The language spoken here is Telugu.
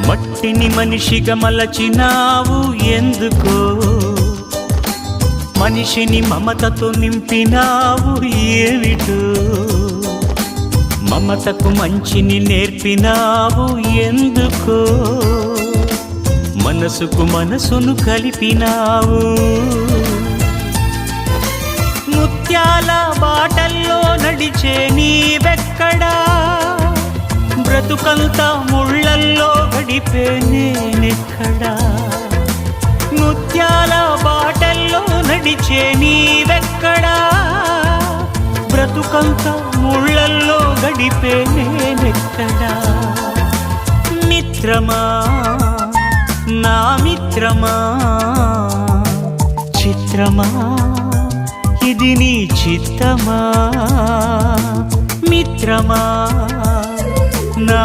మట్టిని మనిషిగా మలచినావు ఎందుకో, మనిషిని మమతతో నింపినావు ఏమిటో, మమతకు మంచిని నేర్పినావు ఎందుకో, మనసుకు మనసును కలిపినావు. ముత్యాల బాటల్లో నడిచే నీవెక్కడా, బ్రతుకంతా ముళ్ళల్లో గడిపే నేనెక్కడా. ముత్యాల బాటల్లో నడిచే నీవెక్కడా, బ్రతుకంతా ముళ్ళల్లో గడిపే నేనెక్కడా. మిత్రమా నా మిత్రమా, చిత్రమా ఇది నీ చిత్తమా. మిత్రమా నా